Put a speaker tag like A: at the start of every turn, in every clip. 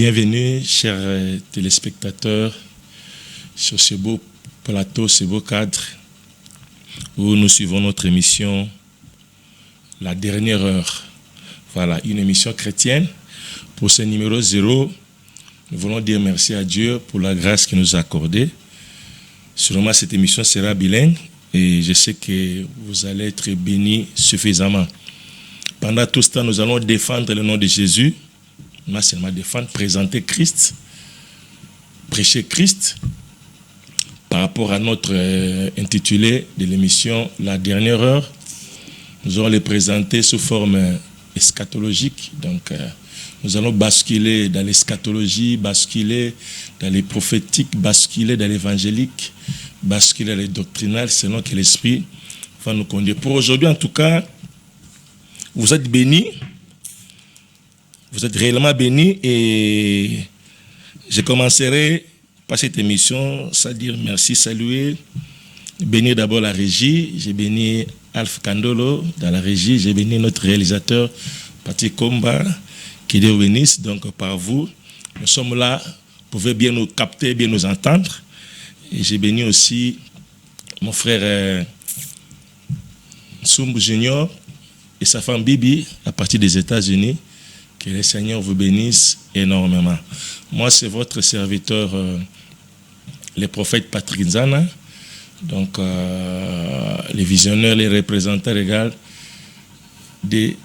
A: Bienvenue, chers téléspectateurs, sur ce beau plateau, ce beau cadre où nous suivons notre émission La Dernière Heure. Voilà, une émission chrétienne. Pour ce numéro 0, nous voulons dire merci à Dieu pour la grâce qu'il nous a accordée. Sûrement, cette émission sera bilingue et je sais que vous allez être bénis suffisamment. Pendant tout ce temps, nous allons défendre le nom de Jésus. Non seulement défendre, présenter Christ, prêcher Christ, par rapport à notre intitulé de l'émission La Dernière Heure. Nous allons les présenter sous forme eschatologique. Donc, nous allons basculer dans l'eschatologie, basculer dans les prophétiques, basculer dans l'évangélique, basculer dans les doctrinales, selon que l'Esprit va nous conduire. Pour aujourd'hui, en tout cas, vous êtes bénis. Vous êtes réellement bénis et je commencerai par cette émission sans dire merci, saluer, bénir d'abord la régie. J'ai béni Alf Kandolo dans la régie, j'ai béni notre réalisateur Patrick Komba, qui Dieu bénisse. Donc par vous, nous sommes là, vous pouvez bien nous capter, bien nous entendre. Et j'ai béni aussi mon frère Soumb Junior et sa femme Bibi à partir des États-Unis. Que le Seigneur vous bénisse énormément. Moi, c'est votre serviteur, le prophète Patrick Nzana. Donc, les visionnaires, les représentants légaux des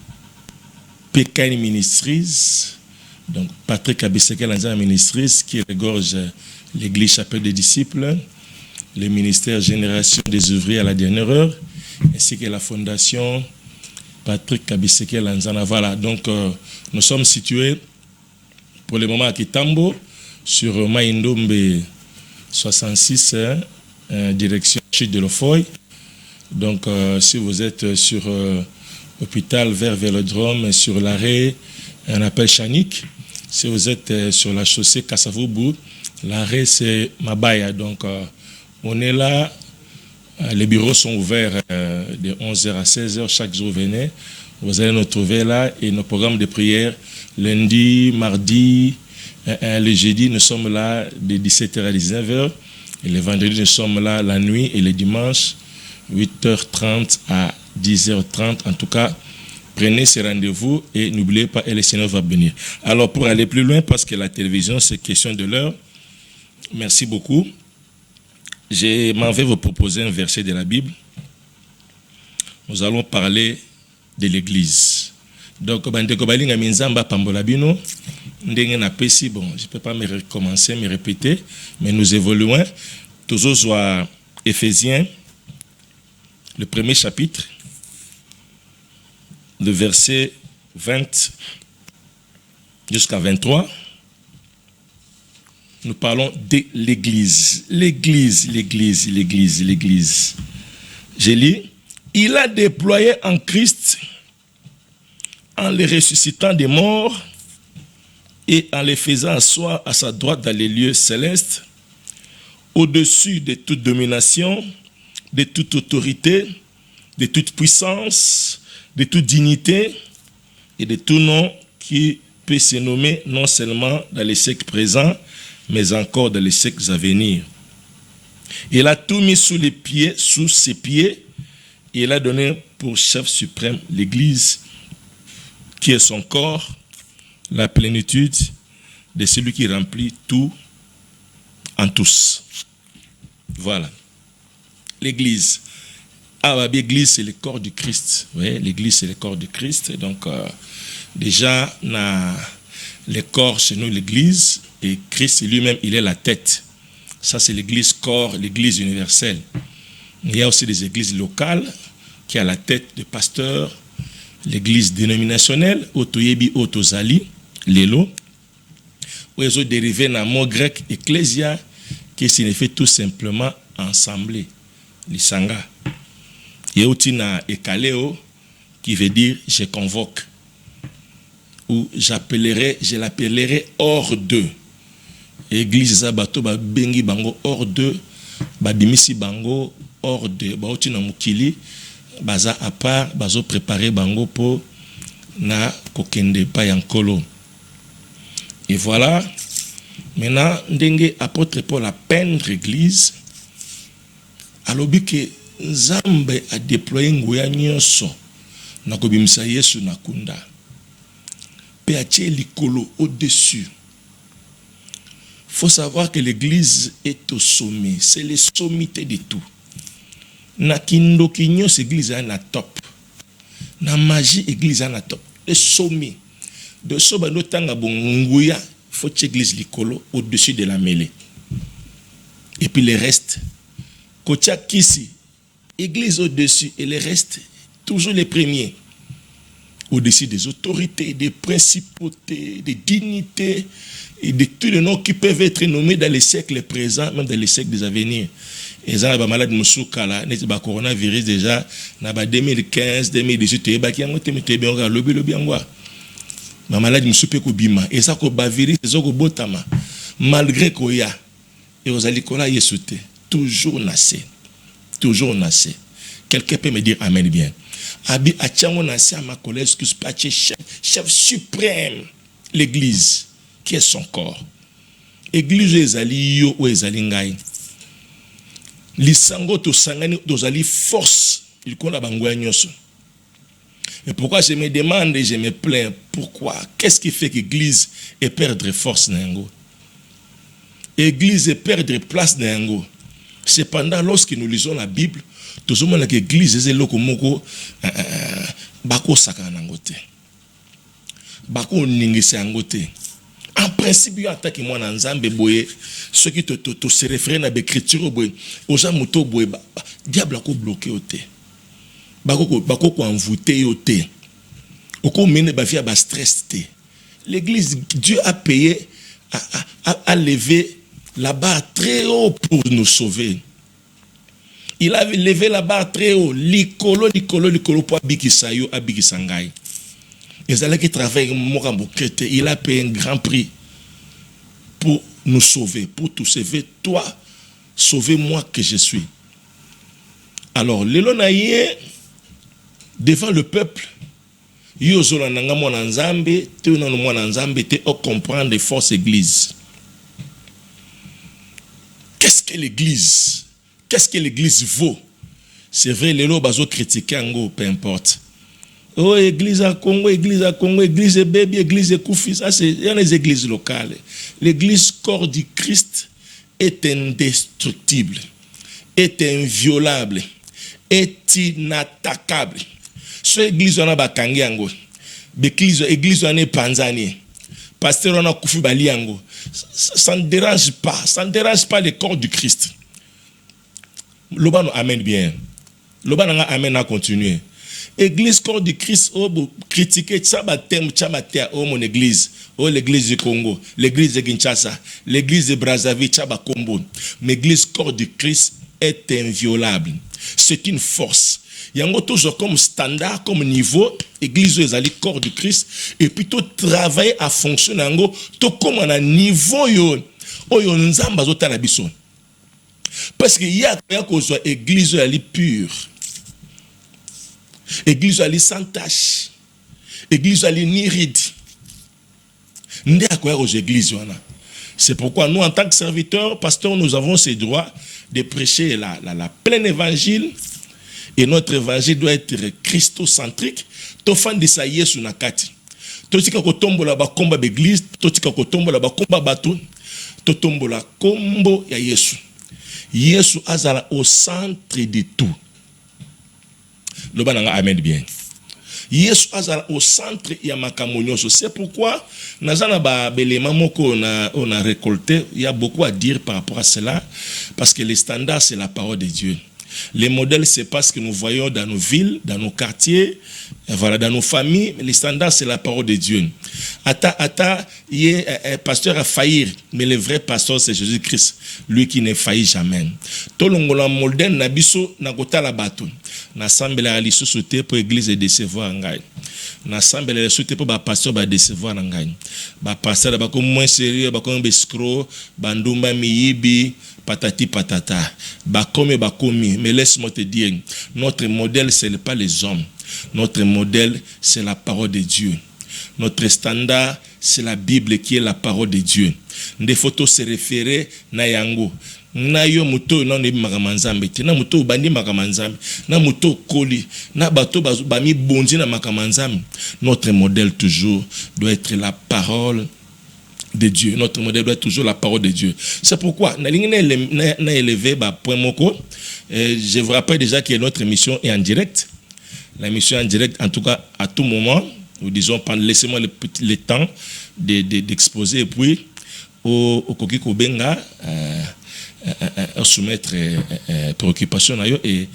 A: PKN Ministries. Donc, Patrick Abiseke Nzana Ministries, qui regorge l'église Chapelle des Disciples, le ministère Génération des Ouvriers à la Dernière Heure, ainsi que la fondation Patrick Kabiseke Lanzana. Voilà, donc nous sommes situés pour le moment à Kitambo, sur Maïndombe 66, direction Chute de l'Ofoy. Donc, si vous êtes sur l'hôpital vers Vélodrome, sur l'arrêt, on appelle Chanik. Si vous êtes sur la chaussée Kassavoubou, l'arrêt c'est Mabaya. Donc, on est là. Les bureaux sont ouverts de 11h à 16h. Chaque jour, venez. Vous allez nous trouver là. Et nos programmes de prière, lundi, mardi, le jeudi, nous sommes là de 17h à 19h. Et le vendredi, nous sommes là la nuit. Et le dimanche, 8h30 à 10h30. En tout cas, prenez ces rendez-vous et n'oubliez pas, et le Seigneur va bénir. Alors, pour aller plus loin, parce que la télévision, c'est question de l'heure, merci beaucoup. Je m'en vais vous proposer un verset de la Bible. Nous allons parler de l'Église. Donc, bon, je ne peux pas me recommencer, me répéter, mais nous évoluons. Toujours soit Éphésiens, le premier chapitre, le verset 20 jusqu'à 23. Nous parlons de l'Église. L'Église. Je lis. Il a déployé en Christ, en le ressuscitant des morts et en le faisant asseoir à sa droite dans les lieux célestes, au-dessus de toute domination, de toute autorité, de toute puissance, de toute dignité et de tout nom qui peut se nommer non seulement dans les siècles présents, mais encore dans les siècles à venir. Il a tout mis sous ses pieds, et il a donné pour chef suprême l'Église, qui est son corps, la plénitude de celui qui remplit tout en tous. Voilà. L'Église. Ah, l'Église, c'est le corps du Christ. Oui, l'Église, c'est le corps du Christ. Donc, déjà, le corps chez nous, l'Église, et Christ lui-même, il est la tête. Ça, c'est l'église corps, l'église universelle. Il y a aussi des églises locales qui a la tête de pasteur, l'église dénominationnelle, Otoyebi, Otozali, Lelo, où ils ont dérivé d'un mot grec ecclésia, qui signifie tout simplement assemblée, l'isanga. Il y a aussi na ekaleo, qui veut dire je convoque, ou je l'appellerai hors d'eux. Église Zabato ba bengi bango hors de ba dimisi bango hors de ba oti na mukili baza à part bazo préparer bango po na kokende pa yankolo. Et voilà, maintenant, ndenge apôtre Paul a peindre l'église, alobi que Nzambe a déployé nguya nyonso na kobimisa Yesu na kunda. Pe atie likolo au-dessus. Faut savoir que l'église est au sommet, c'est le sommité de tout. Na kindo kinyos église na top. Na magie église na top. Le sommet. De soba no tanga bonguya, faut que l'église likolo au-dessus de la mêlée. Et puis le reste, kotia kisi, église au-dessus et le reste, toujours les premiers. Au-dessus des autorités, des principautés, des dignités et de tous les noms qui peuvent être nommés dans les siècles présents, même dans les siècles des avenirs. Et ça, la maladie Moussouka, là, le coronavirus déjà, en 2015, 2018, il y a ma maladie Moussoupe Koubima. Et ça, le virus, c'est ça, Botama. Malgré qu'il y a, et aux alikola, il est toujours nassé. Toujours nassé. Quelqu'un peut me dire Amen bien. Abi Achango nassé à ma collègue, chef suprême, l'église, qui est son corps. Église ezali yo ou ezali ngai. Lisango to sangani dozali force, il connaît bangoya nyoso. Et pourquoi je me demande et je me plains, pourquoi? Qu'est-ce qui fait que l'église est perdre force n'ango? Église est perdre place n'ango. Cependant, lorsque nous lisons la Bible, tout le monde que l'église est le komoko bako saka nangote. Bako ningise angote. En principe, il y a attaqué moi dans Nzambe boye, ceux qui te se réfèrent à l'écriture boye, aux gens moto boye, diable a bloqué au thé. Bako envoûté au thé. Oko mene ba via ba stress thé. L'église, Dieu a payé, a levé la barre très haut pour nous sauver. Il a levé la barre très haut. Likolo pour abikisayo, abikisangai. Et qui travaille il a payé un grand prix pour nous sauver, pour te sauver, toi, sauver-moi que je suis. Alors, l'élonaïe, devant le peuple, comprendre les forces églises. Qu'est-ce que l'église? Qu'est-ce que l'église vaut? C'est vrai, les lots bazo critiquer peu importe. Oh, église à Congo, église bébé, église Koufi, ça c'est les églises locales. L'église corps du Christ est indestructible, est inviolable, est inattaquable. Ce église on a bakangi ango, église on est panzani, pasteur on a Koufi baliango. Ça ne dérange pas le corps du Christ. L'obano amène bien. L'obano amène à continuer. Église corps du Christ, critiquer mon église, l'église du Congo, l'église de Kinshasa, l'église de Brazzaville, Kombo. Mais l'église corps du Christ est inviolable. C'est une force. Il y a toujours comme standard, comme niveau, église est corps du Christ, et puis tout travailler à fonctionner, tout comme un niveau, parce qu'il y a église pure. Église ali sans tache. Église ali ni ride. C'est pourquoi nous, en tant que serviteurs, pasteurs, nous avons ce droit de prêcher la pleine évangile. Et notre évangile doit être christocentrique. Tofan de sa yesu nakati. Totika kotombo la bakomba d'église. Totika kotombo la bakomba batou. Totombo la kombo ya yesu. Yesu azala au centre de tout. Le bananga amen bien. Yesu azala au centre ya makamonyoso. C'est pourquoi nazana ba belema moko on a récolté. Il y a beaucoup à dire par rapport à cela, parce que les standards c'est la parole de Dieu. Les modèles c'est pas ce que nous voyons dans nos villes, dans nos quartiers, voilà, dans nos familles. Les standards c'est la parole de Dieu. Pasteur a faillir, mais le vrai pasteur c'est Jésus-Christ, lui qui ne faillit jamais. Tolongola modèle nabiso na kotala bato. Na sambela aliso soute pour église et décevoir ngai. Na sambela soute pour ba pasteur ba décevoir ngai. Ba pasteur ba comme moins sérieux, ba comme escroc, bandumba miyibi, patati patata. Ba komi, mais laisse-moi te dire, notre modèle ce n'est pas les hommes. Notre modèle c'est la parole de Dieu. Notre standard c'est la Bible qui est la parole de Dieu. Des photos se référer na yango. Na yo muto na ne makamanzambe te na muto bandi makamanzambe na muto koli na bato bami bondi na makamanzambe. Notre modèle toujours doit être la parole de Dieu. Notre modèle doit être toujours la parole de Dieu. C'est pourquoi na élevé point moko. Je vous rappelle déjà que notre émission est en direct. La émission est en direct, en tout cas à tout moment. Nous disons, laissez-moi le temps d'exposer et puis au Koki Kobenga soumettre préoccupation et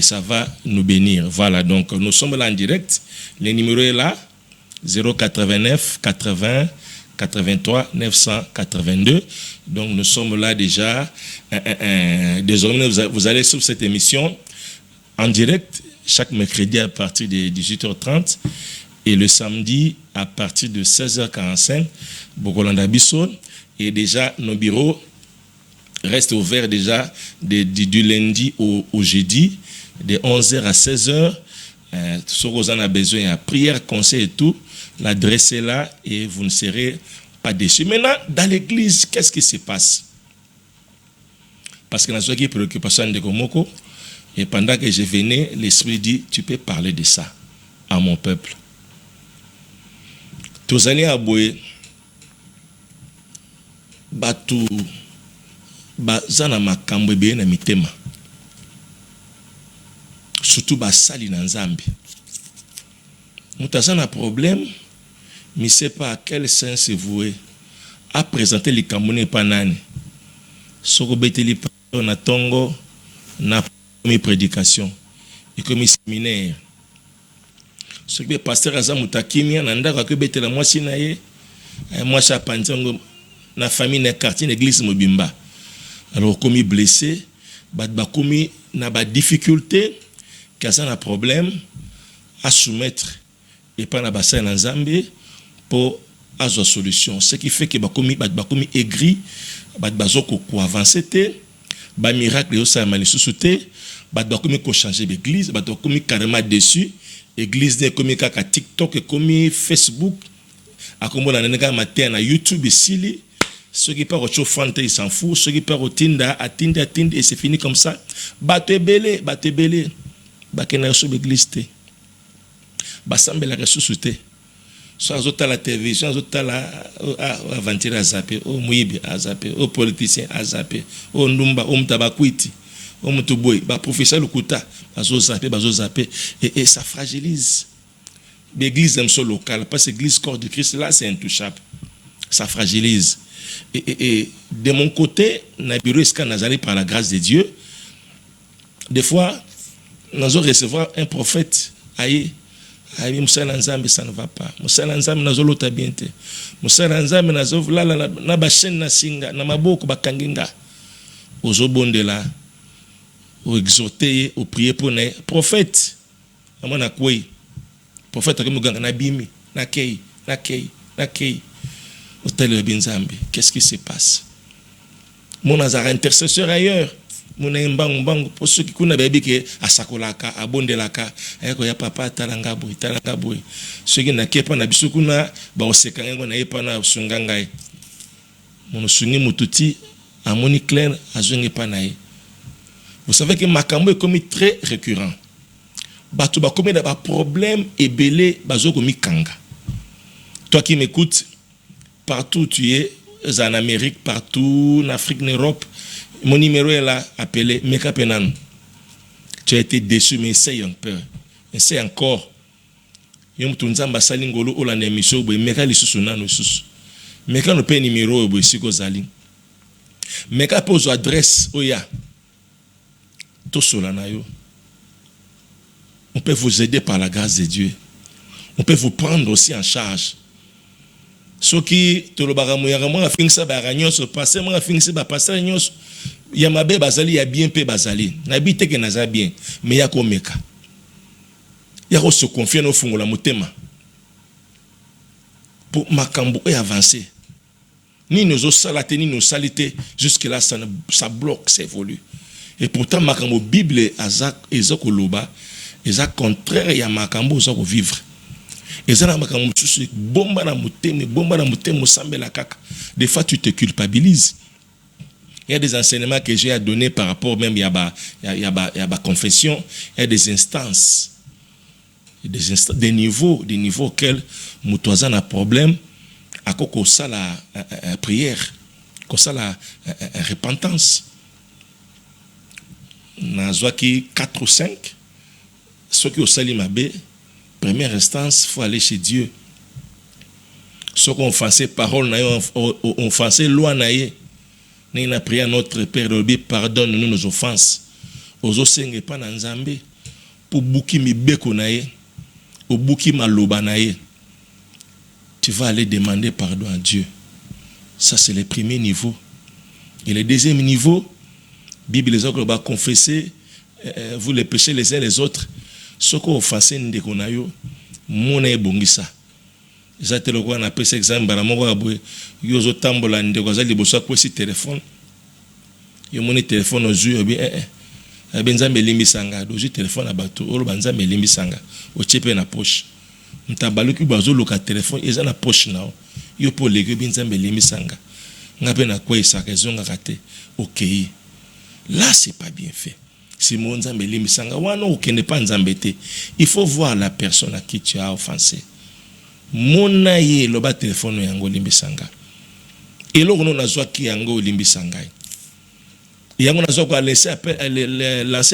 A: ça va nous bénir. Voilà, donc nous sommes là en direct. Le numéro est là, 089 80 83 982. Donc nous sommes là déjà. Désormais, vous allez sur cette émission en direct chaque mercredi à partir de 18h30 et le samedi à partir de 16h45. Bokolanda Bisson. Et déjà, nos bureaux restent ouverts déjà du lundi au jeudi, de 11h à 16h. Ceux qui en ont besoin, il y a prière, conseil et tout. L'adresse est là et vous ne serez pas déçus. Maintenant, dans l'église, qu'est-ce qui se passe? Parce que dans ce qui est préoccupation de Komoko, et pendant que je venais, l'Esprit dit, tu peux parler de ça à mon peuple. Tous allez à Boé, Batu, Zana Makambo bien na mitema. Surtout Basali na Nzambi. Moutazana problème, mais c'est pas à quel sens c'est voué à présenter les Camerounais panane. Soko beteli na tongo na mes prédications et comme séminaire. Ce que pasteur Azamutakimia nanda ka betela moi sinaye moi cha panzango na famille na quartier l'église Mobimba. Alors comme blessé, ba komi na ba difficulté, qu'à un problème à soumettre et pas na bassin en Zambie pour avoir solution. Ce qui fait que ba komi aigri, ba bazoko ko avancer té, ba miracle yo sa mali sous-souté, ba komi ko changer l'église, ba komi carrément dessus, église de komi kaka TikTok, komi Facebook, a komo na nanga matin na YouTube ici. Ceux qui partent au Fante, ils s'en foutent. Ceux qui partent au Tinda, à Tinda, et c'est fini comme ça. Batte belé. Bakena sur l'église. Basambe la ressuscité. Soit à la télévision, soit à la aventure à zapper, au mouibi à zapper, au politicien à zapper, au Ndumba, au Mtabakwiti, au Mtuboy, ba professeur Lukuta, bazo zapper, et ça fragilise. L'église même sur local, parce que l'église corps de Christ, là, c'est intouchable. Ça fragilise. Et de mon côté, par la grâce de Dieu, des fois, nous allons recevoir un prophète. Aïe, Moussa Lanzambe, ça ne va pas. Moussa Lanzambe, nous allons l'autre bien. Moussa Lanzambe, nous allons la bachen na singa, na maboko bakanginga. Aux obonde là, aux exhorter, aux prier pour les prophètes. Amon a quoi? Prophète, na bimi, na kei. Qu'est-ce qui se passe? Mon azar intercesseur ailleurs. Mon mbang pour ceux qui connaissent baby que asakolaka abondelaka ayako ya papa talanga boy. Ceux qui n'ont pas na bisukuna ba osekanga na yepa na sunganga. Mon sungi mututi amoni clair azungi panaye. Vous savez que makambo est comme très récurrent. Batu ba comme da problème et belé bazoko mikanga. Toi qui m'écoutes, partout où tu es, en Amérique, partout, en Afrique, en Europe, mon numéro est là, appelé Meka Penan. Tu as été déçu, mais essaye un peu. Essaye encore. Yom tunzamba salingolo ou la némission, Meka lissusuna no sus. Meka no pe numéro, siko zali. Meka pose adresse, oya. Tout cela na yo. On peut vous aider par la grâce de Dieu. On peut vous prendre aussi en charge. Ceux qui te le baramouyaramo a fini ça baragnos passer moi a fini ça passer nyos ya mabe bazali ya bien pe bazali na bité que naza bien mais ya ko meka ya ko se confier no fungola motema pour makambo et avancer ni nos osalaté ni nos salités jusque là ça bloque ça évolue et pourtant makambo Bible azak ezakoloba ezak contraire ya makambo zako vivre Et ça, bomba na muteme, sambela kaka. Des fois, tu te culpabilises. Il y a des enseignements que j'ai à donner par rapport même, il y a ma confession, il y a des instances, des niveaux auxquels Moutouazan a problème, à quoi ça la prière, quoi ça la repentance. Nazwaki 4 ou 5, ceux qui ont sali mabé, première instance, il faut aller chez Dieu. Ceux qui ont offensé parole, ont offensé loi, nous avons prié à notre Père, pardonne-nous nos offenses. Aux osenge pas dans Nzambe, pour bouki mi beko naye, pour bouki ma loba naye. Tu vas aller demander pardon à Dieu. Ça, c'est le premier niveau. Et le deuxième niveau, Bible les autres va confesser, vous les péchez les uns les autres. Ce qu'on offensé ndekonayo, mon ebongisa. Zate le on appelle cet exemple baramoko abwe yozo tambola ndeko za liboso ko si téléphone. Yo moni téléphone ozu bien nzambe limbisanga dozu téléphone abato olo banzambe limbisanga o chepe na poche. Mtabaluki bazo loka téléphone eza na poche nao. Yo po lege binzambe limbisanga. Ngape na kwa isaka zonga kate. OK. Là c'est pas bien fait. Si mon nzambe limbisanga wana okende pa nzambe te. Il faut voir la personne à qui tu as offensé. Mona ye loba téléphone yango limbisanga. Et là on a zwa ki yango limbisanga. Yango na zwa ko lancer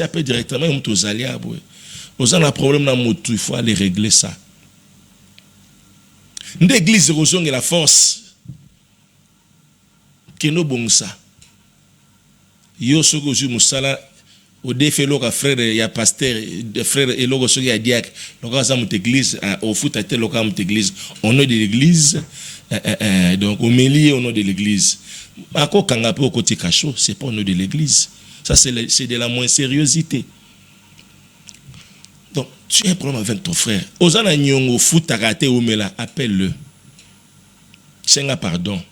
A: appel directement mutu zalia abwe. Oza na problème na mutu, il faut aller régler ça. L'église rozonge la force que no bongsa. Yo soko ju musala au défait loka frère ya pasteur de frère et logo soki ya diacre loka za mut église au foot ate loka mut église au nom de l'église donc au milieu au nom de l'église ako kanga pe au côté cacho c'est pas au nom de l'église ça c'est de la moins sérieuxité. Donc tu as un problème avec ton frère ozana nyongo foot akate omela appelle-le senga pardon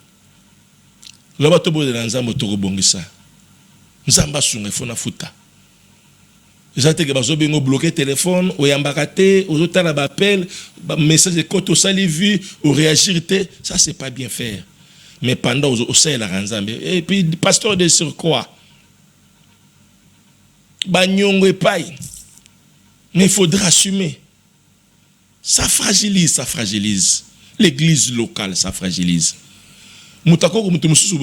A: loba to bo de nzambo to bongisa nzamba sunga fona futa. J'attends que bazo bengo bloqué téléphone, ou yambakate, ou autant la appel, message de côté au sali vu, ou réagir, ça c'est pas bien faire. Mais pendant au sein la ranzambe, et puis pasteur de sur quoi? Banyongo et paille. Mais il faudra assumer. Ça fragilise. L'église locale, ça fragilise. Moutako ko mutumusu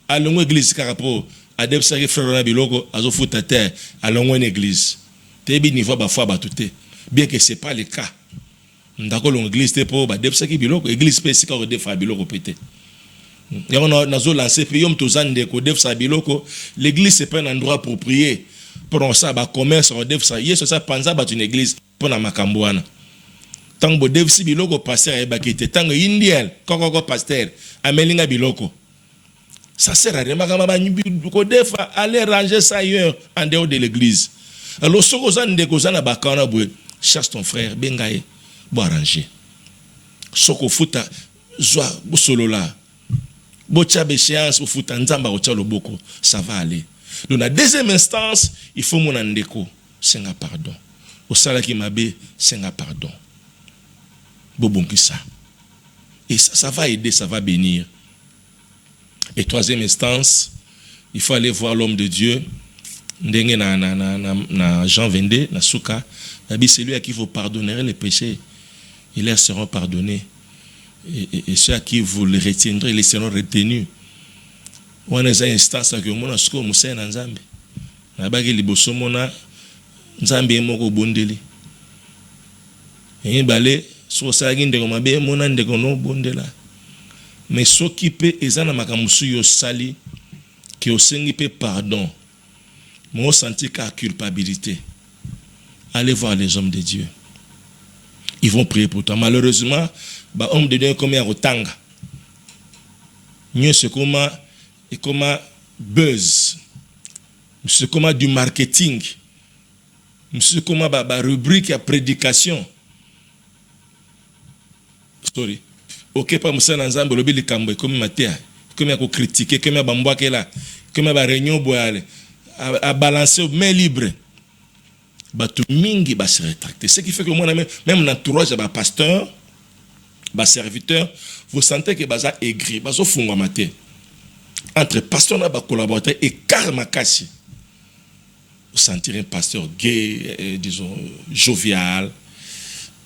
A: à longue église par rapport à des frères na biloko azo futa terre à longue église. Tebi niveau ba fois ba touté. Bien que c'est pas le cas. Ndako longue église te po ba depsa ki biloko église pe sika ko defa biloko pété. Yango na zo lancer pe yom tozande ko defsa biloko l'église c'est pas un endroit pour prier. Pour ça ba commerce on defsa yeso ça panza ba une église pour na makambo wana. Tant bo defsi biloko pasteur e ba kete tant indiel kokoko pasteur amelinga biloko. Ça sert à rien. Aller ranger ça ailleurs, en dehors de l'église. Alors, ce que chasse ton frère, bengaye, bo arranger. Soko futa, zoa, bo solo la. Bo tchabe séance, bo futa, nzamba o tchalo boko. Ça va aller. Donc, la deuxième instance, il faut mon andeko. Senga pardon. Au salaki mabe, senga pardon. Bo bonki ça. Et ça va aider, ça va bénir. Et troisième instance, il faut aller voir l'homme de Dieu. Na Jean 22, na Souka, c'est lui à qui vous pardonnerez les péchés. Ils leur seront pardonnés. Et ceux à qui vous les retiendrez, ils seront retenus. On a une instance que mon asko musa na Nzambe. Na bagi liboso mona Nzambe moko bondeli. Et balé so sa nginde ko mabe mona ndeko no bondela. Mais ceux qui peut ezana makamusu yo sali qui osengi pe pardon. Moi senti qu'à culpabilité. Allez voir les hommes de Dieu. Ils vont prier pour toi. Malheureusement, bah homme de Dieu comme ya rotanga. Mieux c'est comme buzz. C'est comme du marketing. C'est comme ba rubrique à prédication. Sorry. Ok, pas moussa nanzambe lobi likambo comme matia, comme ya ko critiquer, comme ya bambwake là, comme ya ba réunion boale, à balancer main libre. Ba tout mingi ba se rétracter. Ce qui fait que moi même l'entourage ba pasteur, serviteur, vous sentez que baza aigri, bazo fungwamate. Entre pasteur et collaborateur et karmakasi. Vous sentirez un pasteur gay, disons, jovial,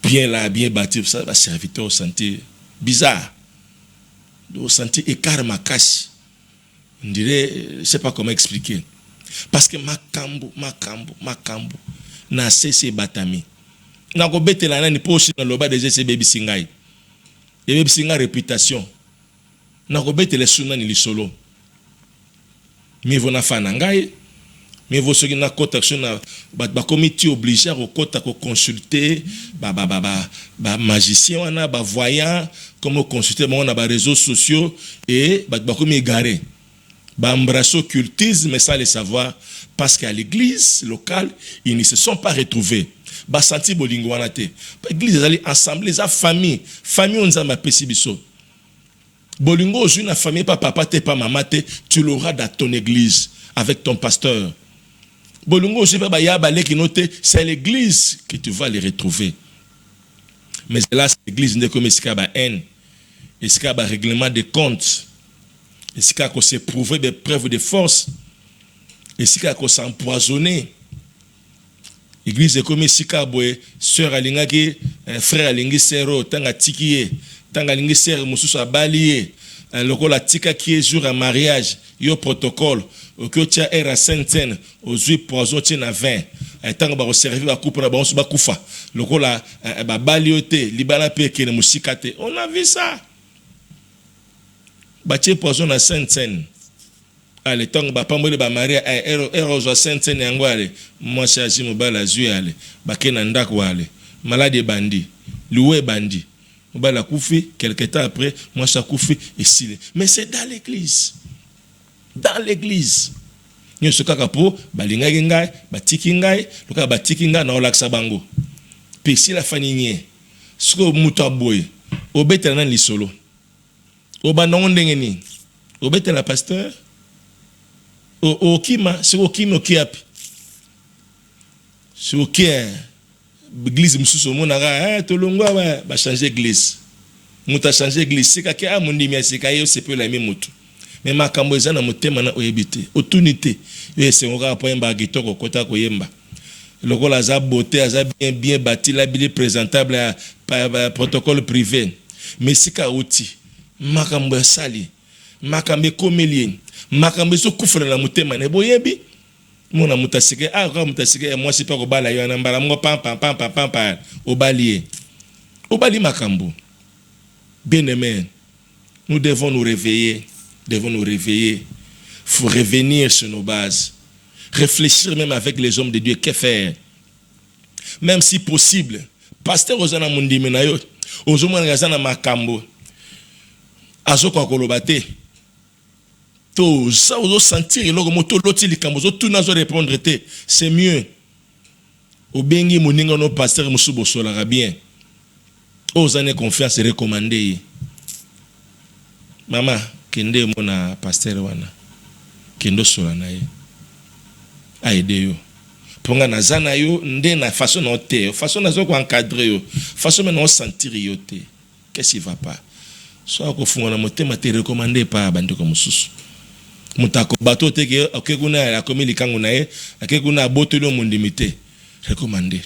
A: bien là, bien bâti, ça, va serviteur, vous sentez bizarre. Vous sentez écart makasi. On dirait, je ne sais pas comment expliquer. Parce que makambo, na cessé batami. Na ko betela na ni poshi na loba des ese baby singai. Et baby singa réputation. Na ko betela suna ni lisolo. Mais vous na fa na ngai. Mais vous soki na cotaction na ba comité obligé à kota ko consulter ba magicien wana ba voyant comment consulter bon na ba réseaux sociaux et ba comme égaré. Ba embrasser occultisme sans le savoir parce qu'à l'église locale ils ne se sont pas retrouvés. Ba senti bolingo wana te. L'église ali ensemble les famille on nzamba pesi biso. Bolingo aujourd'hui na famille pas papa te pas maman te, tu l'auras dans ton église avec ton pasteur. Bolungo aussi pas ya balé qui note, c'est l'église que tu vas les retrouver. Mais là l'église n'est comme ici ba haine, ici ba règlement de comptes, ici qu'on s'est prouvé des preuves de force, ici qu'on s'est empoisonné. L'église est comme ici boy sœur alingaki, frère alingi sero tanga tikiye, tanga alingi sero mususu abaliye. Lokola tika qui est jour à mariage, yo protocole, que tu as à Sainte-Seine, aux huit poisons tu na 20. Tant ba servir ba coupe na ba on ba kufa. Lokola ba balioté, libala pe ke ne musikate. On a vu ça. Ba tie poison à Sainte-Seine. Allez, tant ba pambole ba mariage à Sainte-Seine yango ale. Moi charge mo ba la zui ale. Ba ke na ndako ale. Malade bandi, loué bandi. La koufi, quelque temps après, moi ça koufi ici. Mais c'est dans l'église. Dans l'église. Nous sommes kakapo, balinga ngai, batiki ngai, loka batiki ngai na olaksa bango. Puis si la famille, ce que muta boy, obete na lisolo. Oba ndenge ni. Obete la pasteur. O kima, c'est o kima okiapi. C'est o kia. L'église mususu monaka tolongwa ba changer église muta changer église c'est ka mundi merci ka yo c'est peu la même mutu mais makambo ezana motema na oyebite otunité et c'est on rapport ba kitoko kota ko yemba lokola za beauté za bien bâti la bien présentable par protocole privé mais sika outi makambo sali makambe komelien makambe so kufra na motema ne boyebi mona mutasike kwa mutasike moi c'est pas ko bala yo na mbala ngo pam obalié obali makambo. Bien aimé, nous devons nous réveiller, faut revenir sur nos bases, réfléchir même avec les hommes de Dieu, que faire, même si possible. Pasteur ozana mundi menayo ozomana ngazana makambo azoko kolobate to ça ozo sentir eloko moto loti likambo zo tuna zo répondre te c'est mieux obengi moninga no pasteur musubo solara bien ozane confiance recommandé mama kende mona pasteur wana kendo sola na ye aide yo ponga na zana yo nde na façon na te façon na zo ko encadrer yo façon na sentir yo te qu'est-ce qui va pas soit ko funga na motema te recommandé pa bandeko mususu mutako bato te ke akekuna akomi likango na ye akekuna botelo mondimité recommandé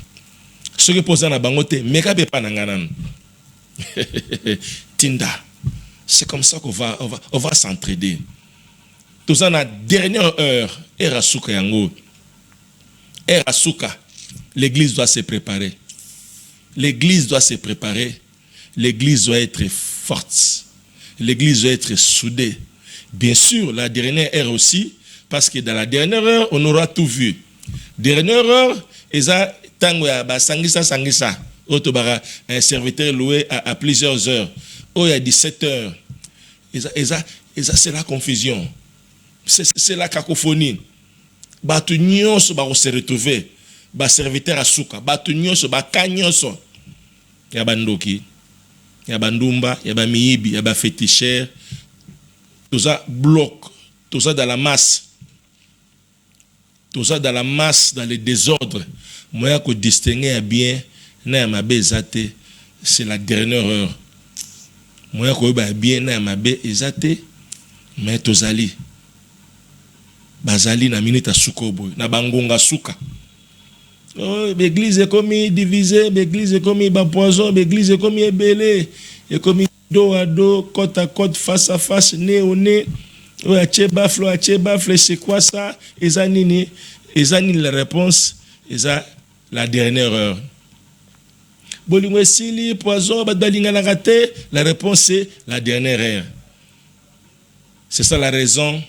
A: ce que posa na bango te meka pe pa na ngana tinda c'est comme ça qu'on va s'entraider tout ça na dernière heure erasuka yango erasuka l'église doit se préparer l'église doit se préparer l'église doit être forte l'église doit être soudée. Bien sûr, la dernière heure aussi, parce que dans la dernière heure, on aura tout vu. Dernière heure, eza tango ya ba sangisa. Otobara un serviteur loué à plusieurs heures. Oh, il y a 17 heures. Eza c'est la confusion. C'est la cacophonie. Batu nyonso ba se retrouver. Ba serviteur à souka, batu nyonso ba kanyonso. Ya bandoki, ya bandumba, ya ba miibi, ya ba féticheur. Tout ça bloque, tout ça dans la masse. Tout ça dans la masse, dans le désordre. Moi, je distingue bien, c'est la dernière heure. moya ko ba bien na mabe ezate mais tozali bazali na minute sukobo na bangonga suka. Oh, l'église est comme divisée, l'église est comme poison, l'église est comme belé, et comme dos à dos, côte à côte, face à face, nez au nez. Oh, bafle, c'est quoi ça? Ezanini la réponse, eza la dernière heure. Bolingwesili, poison, la réponse c'est la dernière heure. C'est ça la raison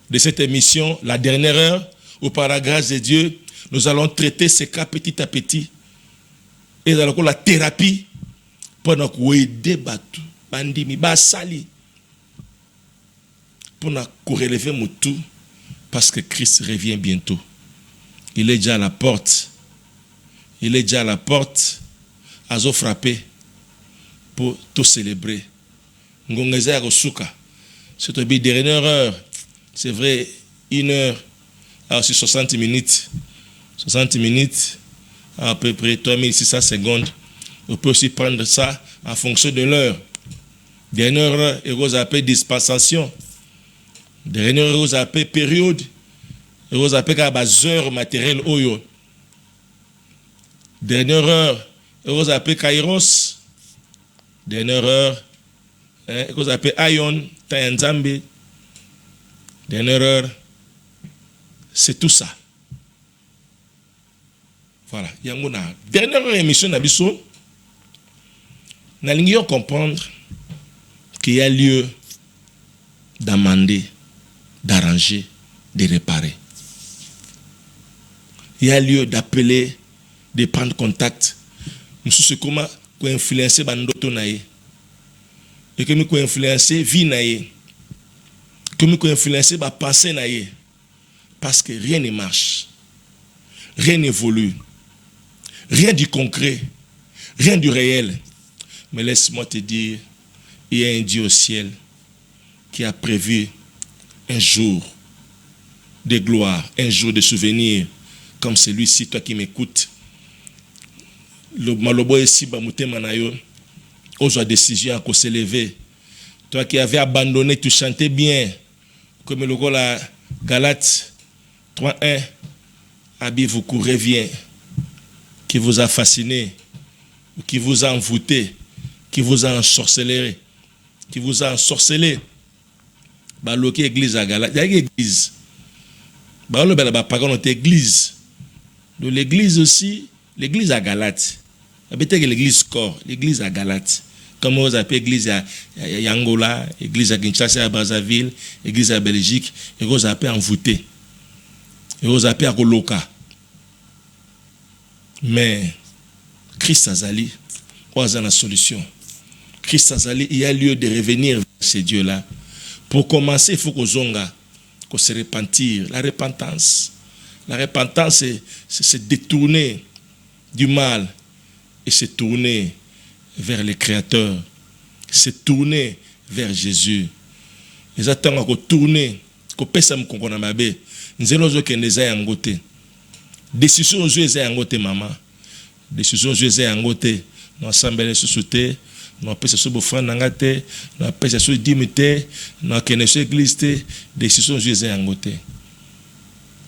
A: de cette émission, la dernière heure, où par la grâce de Dieu, nous allons traiter ces cas petit à petit. Et dans la thérapie, pour nous aider batu, bandimi, basali, pour nous relever mon tout, parce que Christ revient bientôt. Il est déjà à la porte. Il est déjà à la porte, à zo frapper, pour tout célébrer. Ngongeza Rosuka. C'est la dernière heure. C'est vrai, 1 heure, aussi 60 minutes. 60 minutes, à peu près 3600 secondes. On peut aussi prendre ça en fonction de l'heure. Dernière heure, et vous appelez dispensation. Dernière heure, vous appelez période. Et vous appelez heure matérielle oyo. Dernière heure, et vous appelez kairos. Dernière heure, et vous appelez ayon, tayanzambe. Dernière heure, c'est tout ça. Voilà. Yangona. Dernière émission d'Abisso, nous allons comprendre qu'il y a lieu d'amender, d'arranger, de réparer. Il y a lieu d'appeler, de prendre contact. Nous sommes comment influencer bandoto nae. Et que nous influencer vie nae. Que nous influencer ba pensée nae. Parce que rien ne marche. Rien n'évolue. Rien du concret, rien du réel. Mais laisse-moi te dire, il y a un Dieu au ciel qui a prévu un jour de gloire, un jour de souvenir, comme celui-ci, toi qui m'écoutes. Le malobo ici, manayo, ose décision à s'élever. Toi qui avais abandonné, tu chantais bien, comme le gars la Galates 3:1, Abi vous revient. Qui vous a fasciné, qui vous a envoûté, qui vous a ensorcelé, qui vous a ensorcelé. Bah l'autre église à Galate, il y a une église. Bah le bel pas notre église. De l'église aussi, l'église à Galate. Peut-être que l'église corps, l'église à Galate. Comme vous appelez l'église à Angola, l'église à Kinshasa, à Brazzaville, l'église à Belgique, et vous appelez envoûté. Et vous appelez à Koloka. Mais Christ Azali, quoi est la solution? Christ Azali, il y a lieu de revenir vers ces dieux-là. Pour commencer, il faut qu'on se repentir. La repentance, c'est se détourner du mal et se tourner vers le Créateur, se tourner vers Jésus. Les attendent qu'on tourne, qu'on pèse un concours à mabe. Nous allons que nous ayons côté. Décision jouée à côté maman. Décision jouée à côté. Nous assemblés société, nous pèse sur bofran n'angate, nous pèse sur dimité, nous connaissons l'église. Décision jouée à côté.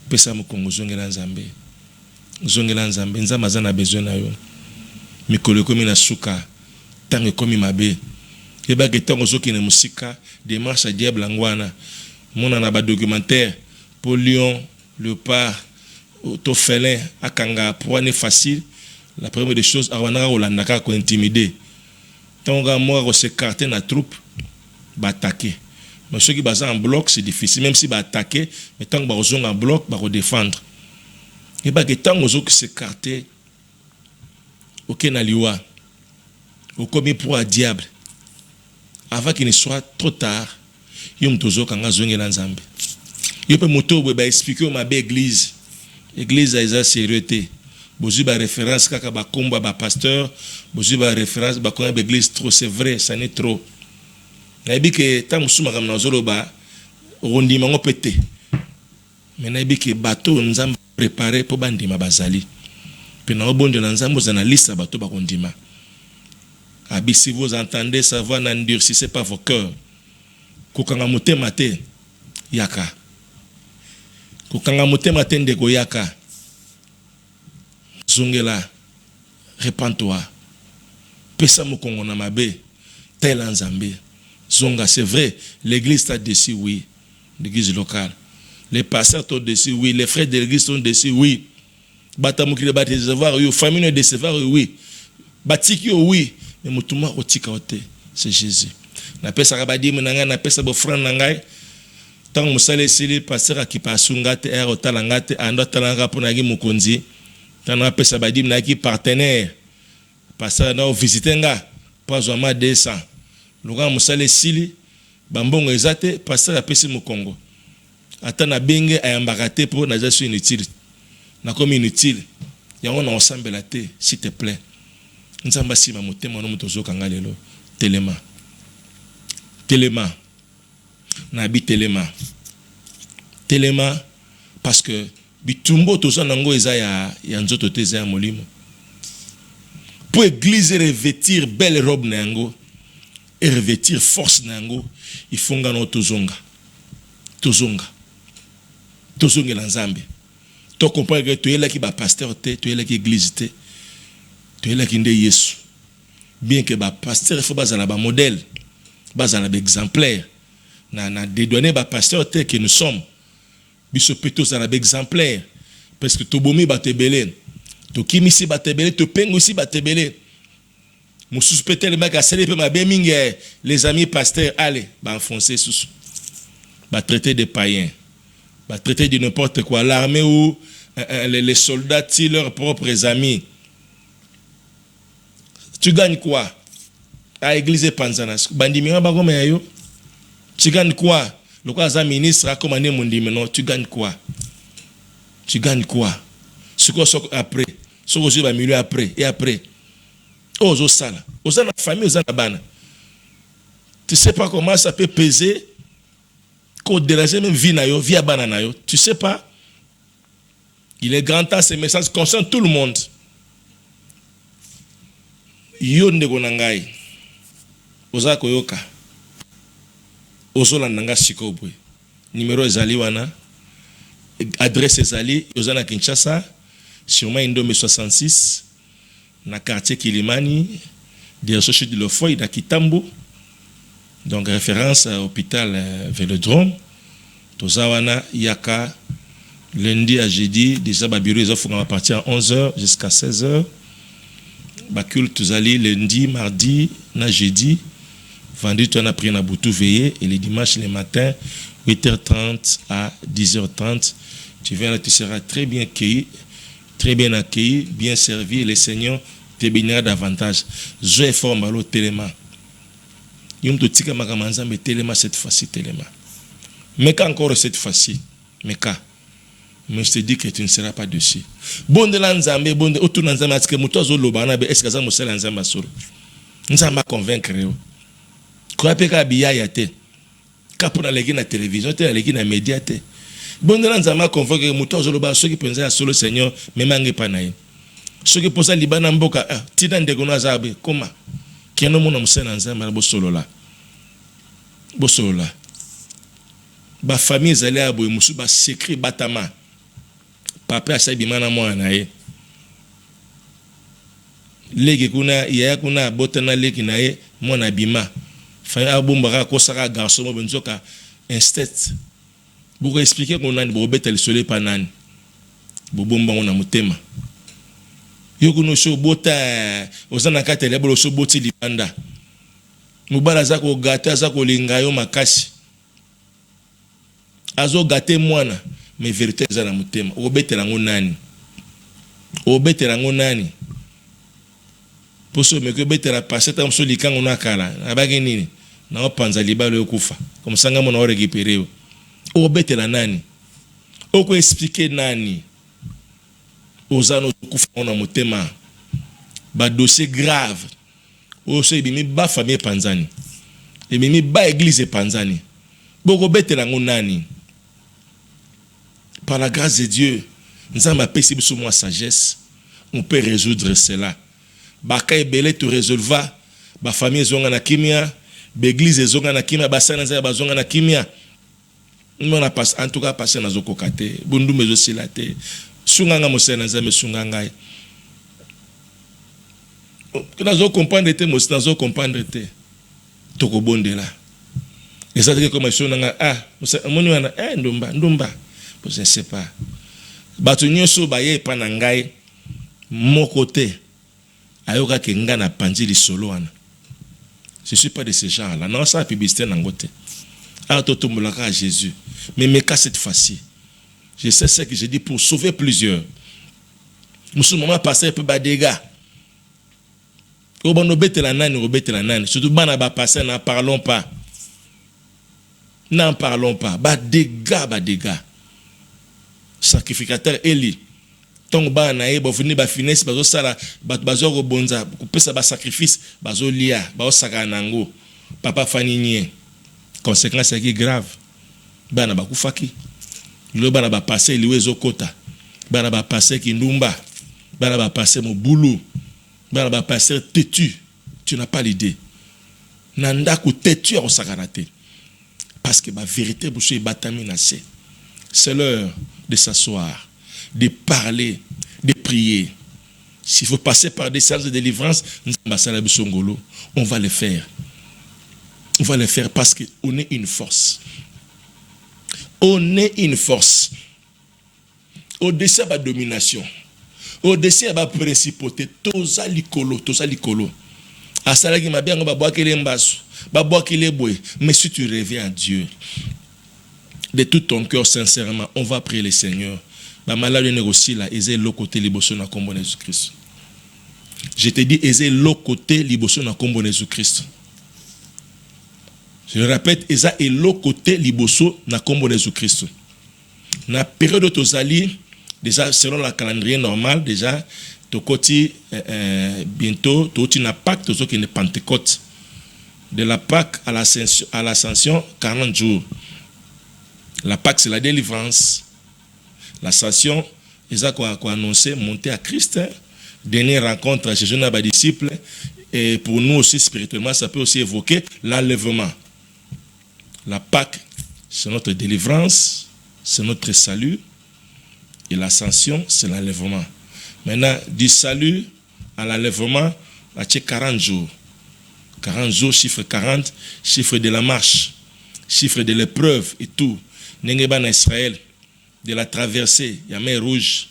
A: Pèse à mon Congo zongela nzambe. Zongela nzambe nzambe azana besoin na yo. Mikolo komi na suka, tango komi mabe. Eba getango zoki na musika, démarche à diable angwana. Mon na ba documentaire pour Lion, Léopard, Autofélin, Akanga, pour aller facile, la première des choses, Awana Olandaka ko intimider. Tant que moi, se carter na troupe, va attaquer. Mais ceux qui basent en bloc, c'est difficile, même si va attaquer, mais tant que va en bloc, va défendre. Et bah que tant que se carter, ok na liwa, au commis pour un diable, avant qu'il ne soit trop tard, yom tozo kanga zonge la nzambe. Yo pe moto ba expliquer ma be église. Église a sérieuxté. Bozu ba référence kaka ba komba ba pasteur, bozu ba référence ba komba église trop, c'est vrai, ça n'est trop. Na bi que ta musuma kam na zolo ba rondi mango pété. Mais na bi que bateau nzambe préparé pour bandima bazali. Pe na obonde na nzambe za na liste bateau ba kondima. Si vous entendez sa voix, n'endurcissez pas vos cœurs. Kokanga motema te yaka. Kokanga motema te ndeko yaka. Zongela, répands-toi. Pesa mokongo na mabe, tel Nzambe. Zonga, c'est vrai, l'église t'a déçu, oui. L'église locale. Les pasteurs t'ont déçu, oui. Les frères de l'église t'ont déçu, oui. Batamukile bat décevoir, oui. Famille décevoir, oui. Batiki, oui. Mais mutuma otika ote, c'est Jésus. Na pesa rabadi menanga na pesa bofran nangai. Tant musale sili pasteur qui pasungate er otalangate ando talanga ponagi mukonzi. Tant na pesa badi menaki partenaire. Pasteur na visitenga pas vraiment 200. Luka musale sili bambongo ezate pasteur apesi mukongo. Ata na benge ayambakate pour na jasu inutile. Na comme inutile. Yango na osambela te, s'il te plaît. Nzamba sima motema no mutozo kanga lelo. Telema. Telema. Nabi telema. Telema parce que bitumbo tozo nango eza ya nzoto te eza ya molimo. Pour église revêtir belle robe nango et revêtir force nango, il faut ngano tozonga. Tozonga. Tozonga la Nzambe. To comprendre que tu es là qui ba pasteur te, tu es là qui église te. Tu es là qui est Yesu. Bien que ba pasteur il faut bazala ba modèle, bazala ba exemplaire. Na dédouaner ba pasteur tel que nous sommes. Biso peto za ba exemplaire parce que to bomi ba tebele. To kimisi ba tebele, to pengo aussi ba tebele. Mon suspecté le mec a scellé pe ma beming les amis pasteurs allez ba enfoncer sous. Ba traiter des païens. Ba traiter de n'importe quoi l'armée ou les soldats tirent leurs propres amis. Tu gagnes quoi? À l'église Panzanas. Bandimira bagome yo. Tu gagnes quoi? Le quoi un ministre a commandé mon dimeno, tu gagnes quoi? Tu gagnes quoi? Ce qu'on sort après. Ce qu'on va milieu après. Et après. Oh, aux sala. Aux la famille, aux la bana. Tu sais pas comment ça peut peser. Qu'on dérange même vie na yo, vie à banana yo. Tu sais pas? Il est grand temps, ces messages concernent tout le monde. Yo ndeko nangai oza koyoka ozola nanga sikobwe numéro ezali wana adresse ezali ozana Kinshasa sûrement Indombe 66 na quartier Kilimani direction de l'Ofoy na Kitambo donc référence à hôpital Vélodrome tozawana yaka lundi à jeudi déjà ba bureau ezofuna à partir à 11h jusqu'à 16h. Culte zali lundi, mardi, na jeudi, vendredi tu en as pris na boutou veillé et les dimanches les matins 8h30 à 10h30 tu viens là, tu seras très bien accueilli, bien servi et le Seigneur te bénira davantage. Je forme alors téléma. Yom to tika makamanza mais téléma cette fois-ci téléma. Mais encore cette fois-ci, mais je te dis que tu ne seras pas dessus. Bonde la Nzambe, bonde autour Nzambe, est-ce que mutozo lobana be est-ce que ça mo sel Nzambe solo. Nzamba convaincre yo. Quoi pe ka biya ya te. Ka pona leki na télévision, te leki na média te. Bonde la Nzamba convaincre mutozo loba ceux qui pensaient à solo Seigneur, mais mangue pa na ye. Ceux qui posa libana mboka, tina ndeko na zabe, comment? Keno mona mo sel Nzambe bo solo la. Bo solo la. Ba famille zali abo musu ba secret batama. Papa asa bimana mwana ye leki kuna ya kuna botana leki na ye mwana bima fa abomba ko saka garçon mo benzoka instet pour expliquer qu'on a bo betel soleil panani bo bomba na mutema yoko no so bota ozana katele bo so boti libanda mubala zako gata zako linga yo makasi azo gate mwana mais vérité za na mutema obetela ngo nani poso me ko betela paseta mso likango na kala abaki nini na opanza libalo yokufa comme sanga mona o récupérer obetela nani oko expliquer nani ozano kufa na mutema ba dossier grave oso ibimi ba famille panzani ibimi ba église panzani boko betela ngo nani. Par la grâce de Dieu, nous avons appris sur moi sagesse, on peut résoudre cela. Baka ebele tu résolva, ba famille zonga na kimia, ba église zonga na kimia, ba sana za ba zonga na kimia. On a passé en tout cas passé na zoko kate, bundu mezo silate. Sunganga mosena za me sunganga. Que nazo comprendre te mos nazo comprendre te. Toko bondela. Et ça dit comme sunganga moni wana ndumba. Je ne sais pas. Bato nyoso baye pa na ngai moko te. Ayoka ke nga na panzi li solo wana. Je suis pas de ces gens-là. Non, ça publicité nangote. À Jésus. Mais cas cette fois-ci. Je sais ce que j'ai dit pour sauver plusieurs. Monsieur maman passé un peu bas dégâts. Au bon obété la nani. Surtout bana ba passer n'en parlons pas. N'en parlons pas. Bas dégâts. Sacrificateur Eli. Tong ba na e ba fini ba finesse bazo sala bazo rebonza pesa ba sacrifice bazo lia ba osaka nango papa faninye conséquence qui grave bana ba kufaki le bana ba passer liwe zokota bana ba passer kindumba bana ba passer mo boulot bana ba passer têtu tu n'as pas l'idée nanda ku têtu osaka na te parce que ba vérité bouche batamina c'est l'heure de s'asseoir, de parler, de prier. S'il faut passer par des séances de délivrance, on va le faire. On va le faire parce qu'on est une force. On est une force. Au-dessus de la domination, au-dessus de la principauté, toza likolo. Asalaki mabia ngo babwa kele mbasu, babwa kele boy. Mais si tu reviens à Dieu, de tout ton cœur, sincèrement, on va prier le Seigneur. Je te dis, Eze l'autre côté, liboso na kombo Jésus-Christ. Je le répète, Eza est l'autre côté, liboso na kombo Jésus-Christ. Na période de Tozali, déjà selon la calendrier normal, déjà, Tokoti, bientôt, Tokoti na Pâques, Tokoti na Pentecôte. De la Pâques à l'ascension, 40 jours. La Pâque, c'est la délivrance. L'ascension, ils ont annoncé monter à Christ. Dernière rencontre chez jeunes disciples. Et pour nous aussi, spirituellement, ça peut aussi évoquer l'enlèvement. La Pâque, c'est notre délivrance, c'est notre salut. Et l'ascension, c'est l'enlèvement. Maintenant, du salut à l'enlèvement, il y a 40 jours. 40 jours, chiffre 40, chiffre de la marche, chiffre de l'épreuve et tout. Nengeban Israël, de la traversée, la mer Rouge,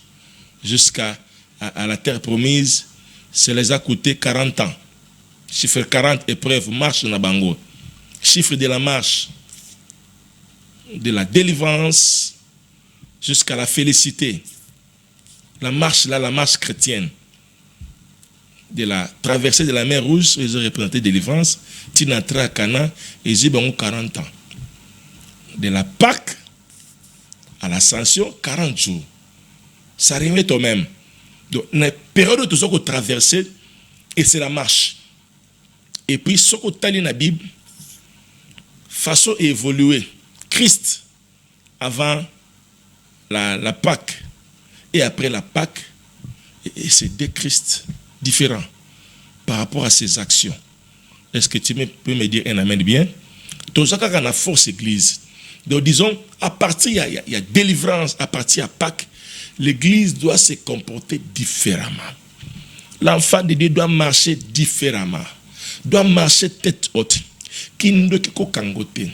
A: jusqu'à la terre promise, ça les a coûté 40 ans. Chiffre 40, épreuve, marche na bango. Chiffre de la marche, de la délivrance, jusqu'à la félicité. La marche là, la marche chrétienne. De la traversée de la mer Rouge, ils ont représenté délivrance. Tinatra à Cana, ils ont 40 ans. De la Pâque à l'ascension, 40 jours. Ça arrivait au même. Donc, la période où tout ça traversé, et c'est la marche. Et puis, ce qu'on a dans la Bible, façon évoluer. Christ, avant la Pâque, et après la Pâque, et c'est des Christ différents par rapport à ses actions. Est-ce que tu peux me dire un amen bien? Tout ça, quand on a force église. Donc, disons, à partir, il y a délivrance, à partir à Pâques, l'église doit se comporter différemment. L'enfant de Dieu doit marcher différemment. Doit marcher tête haute. Kindo kiko kangote.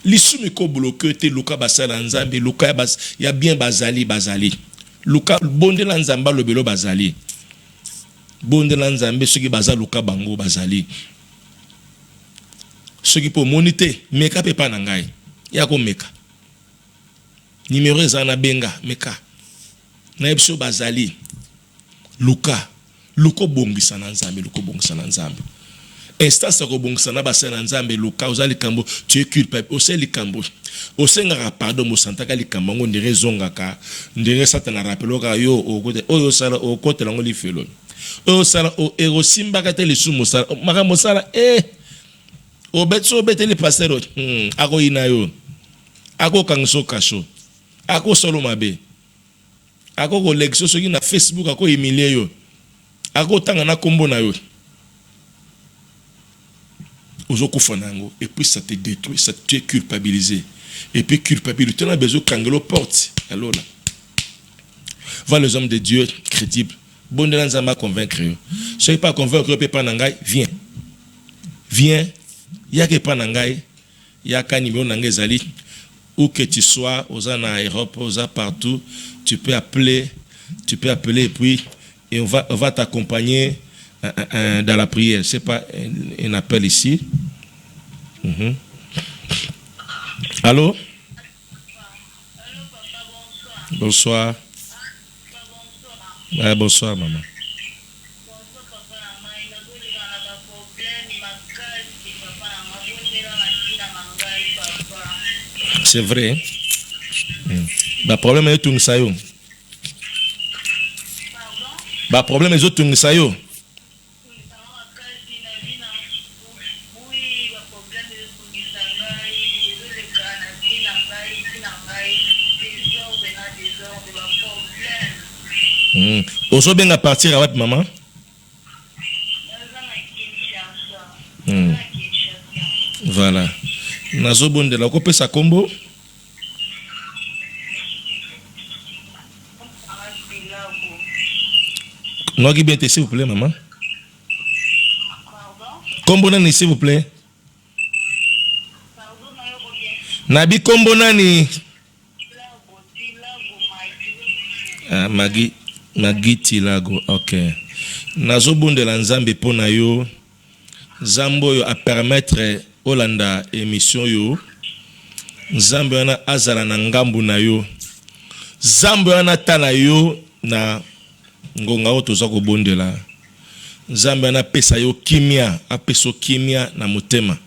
A: L'issue ko bloqué te luka basala nzambe luka ya bien bazali. Luka bonde la nzamba lobelo bazali. Bonde la nzambe ceux qui bazali luka bango bazali. Ceux qui pour moniter meka pe pa nangai. Yako meka. Numéro ezana benga meka. Na ebso bazali. Luka bongisa na nzambe, Instant sa ko bongisa na basa na nzambe luka ozali kambo tu es culpable. Oseli kambo. Osenga pardon mo santaka likambo ngo ndire zongaka. Ndire satana rapeloka yo okote oyo sala okote lango lifelo. Oyo sala o erosimba kate lisumu sala maka mosala obetso beteli pasero ako inayo. Ako kangso kasho. Ako solo mabe. Ako ko lexo soki na Facebook ako emilie yo. Ako tanga na kombo na yo. Et puis ça te détruit, ça tu es culpabilisé. Et puis culpabilité, on a besoin de porte. Alors là, voilà les hommes de Dieu crédibles. Bon de l'anzama convaincre. Si tu pas convaincre, pas nangai, viens. Viens. Il y a que pas nangai, il y a qu'un numéro nangai zali. Où que tu sois, aux en Europe, aux partout, tu peux appeler et puis et on va t'accompagner dans la prière. C'est pas un appel ici. Allô? Bonsoir. Ouais, bonsoir, maman. C'est vrai. Le problème est tout ça. Le problème est tout ça. Oso bien à partir à votre maman. Voilà. Nazo bonde la coupe sa combo. Non, qui bien s'il vous plaît, maman. Combo nani s'il vous plaît. Nabi combo nani. Ah, Magui Tilago, ok. Nazo bonde la nzambe pona yo. Zambo yo a permettre Olanda émission yo. Zambo yana azala na ngambu na yo. Zambo yana tala yo na ngonga o toza ko bondela. Zambo yana pesa yo kimia, apeso kimia na motema.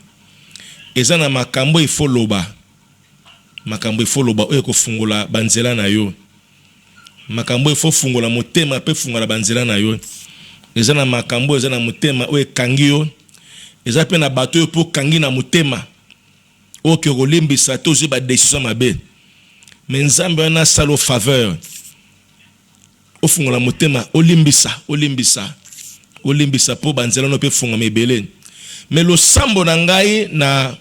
A: Eza na makambo ifo loba. Makambo ifo loba oyo ko fungola banzela na yo. Makambo ifo fungola motema pe fungola banzela na yo. Eza na makambo eza na motema oyo kangi yo. Eza pe na bato yo po kangi na motema. O ke kolimbisa to ba décision mabe. Mais nzambe wana salo faveur. O fungola motema olimbisa po banzela no pe funga mebele. Mais lo sambo na ngai na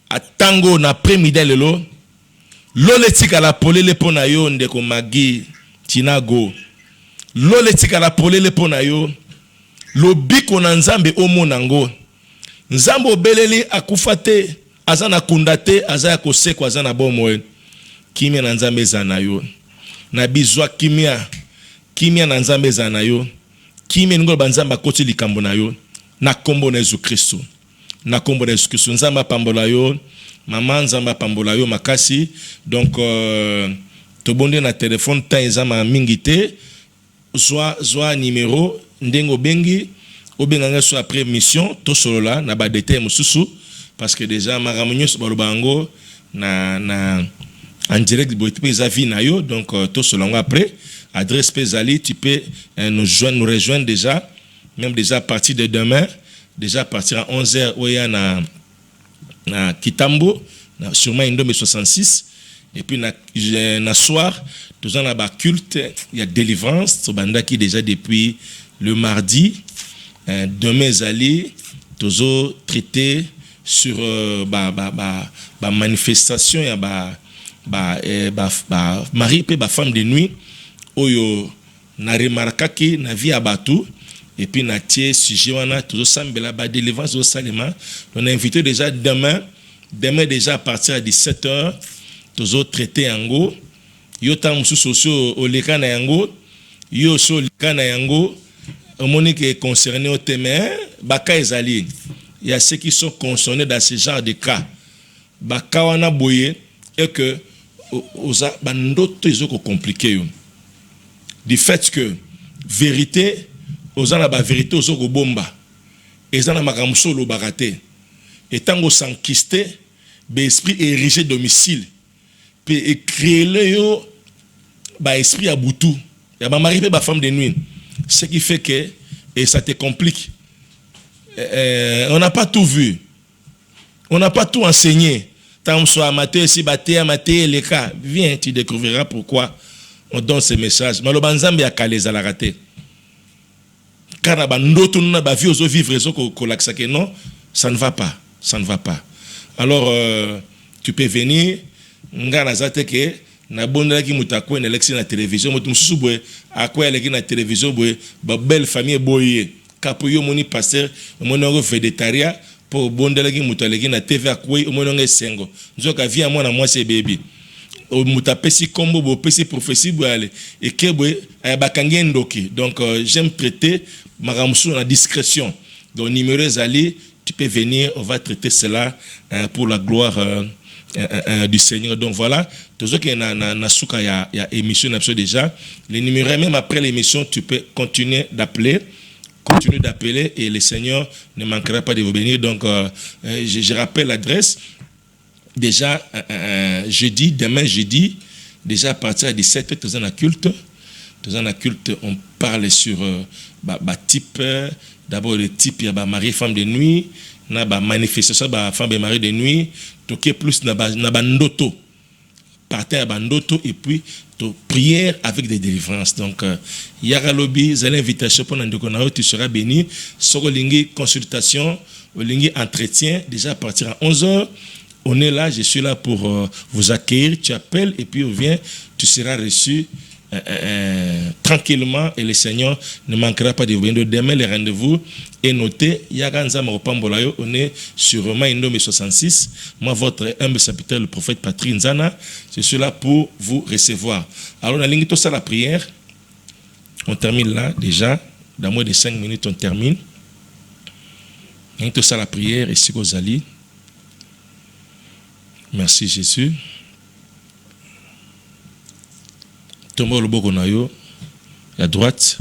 A: atango na après-midi lelo. Loletika la polele pona yo ndeko Magui Tinago. Loletika la polele pona yo. Lobiko na nzambe omo nango. Nzambe obeleli akufate azana kundate azaya koseko azana bomo. Kimia na nzambe zana yo. Na bizwa kimia na nzambe zana yo. Kimia ngo banzamba koti likambo na yo. Na kombo na Yesu Kristo. Na kombo na Yesu Kristo nzamba pambola yo. Maman nzamba pambola yo makasi. Donc to bonde na téléphone ta ezama mingite. Zwa numéro ndengo bengi obenganga so après mission to solo là na ba détail mususu parce que déjà maramunyo so balobango na en direct boitipe za vie na yo donc to solo après adresse Pesali tu peux nous rejoindre déjà même déjà à partir de demain déjà à partir à 11h oya na Kitambo sûrement Indomé 66 et puis na soir tous en a culte il y a délivrance so banda qui déjà depuis le mardi demain zali tous traité sur manifestation ya mari pe femme de nuit oyo na remarquaki na vie abatu et puis na tie sujet wana tous sambela ba délivrance au salima on a invité déjà demain déjà à partir à 17h tous traité yango yo tam socio oleka na yango yo so oleka na yango Monique est concerné au thème, Baka ezali. Il y a ceux qui sont concernés dans ce genre de cas. Baka wana boye et que oza bandoto ezoko compliqué. Du fait que vérité oza na ba vérité ozoko bomba. Eza na makamso lo baraté. Et tango s'enquister, be esprit érigé domicile. Pe créer le yo ba esprit à boutou. Ya ba mari pe ba femme de nuit. Ce qui fait que et ça te complique. On n'a pas tout vu. On n'a pas tout enseigné. Tant soit amateur, si amateur, les cas. Viens, tu découvriras pourquoi on donne ces messages. Mais le banzambe a calé à la raté. Car on a vivre non. Ça ne va pas. Ça ne va pas. Alors, tu peux venir, ngana zateke, na bonda ki mutakwe na lexi na télévision, mutususu boye, akwe leki na télévision boye, ba belle famille boye, kapuyo moni pasteur, moni ngo végétarien pour bonda ki mutaleki na TV akwe, moni ngo sengo. Nzoka via moi na moi c'est baby. O mutapesi kombo bo pesi prophétie bo ale et que boye bakangi ndoki. Donc j'aime traiter maramusu na discrétion. Donc numéro zali, tu peux venir, on va traiter cela pour la gloire du Seigneur. Donc voilà, tous ceux qui na souka ya émission déjà, les numéros même après l'émission, tu peux continuer d'appeler et le Seigneur ne manquera pas de vous bénir. Donc je rappelle l'adresse. Déjà jeudi, demain jeudi, déjà à partir de 17h, tous en culte, on parle sur type. D'abord le type ya ba mari femme de nuit, na ba manifestation ba femme et mari de nuit, toquer plus na ba ndoto. Partir à bandoto et puis prière avec des délivrances. Donc yara lobby, c'est l'invitation pour n'andeko tu seras béni. Sokolingi consultation, olingi entretien déjà à partir à 11h. On est là, je suis là pour vous accueillir, tu appelles et puis on vient, tu seras reçu tranquillement et le Seigneur ne manquera pas de vous bénir. Demain, le rendez-vous est noté. On est sur Romains 66. Moi, votre humble serviteur, le prophète Patrick Nzana, je suis là pour vous recevoir. Alors, on a ligne tout ça la prière. On termine là déjà. Dans moins de 5 minutes, on termine. On a tout ça la prière. Et si vous allez. Merci Jésus. Tombe le boko na yo à droite,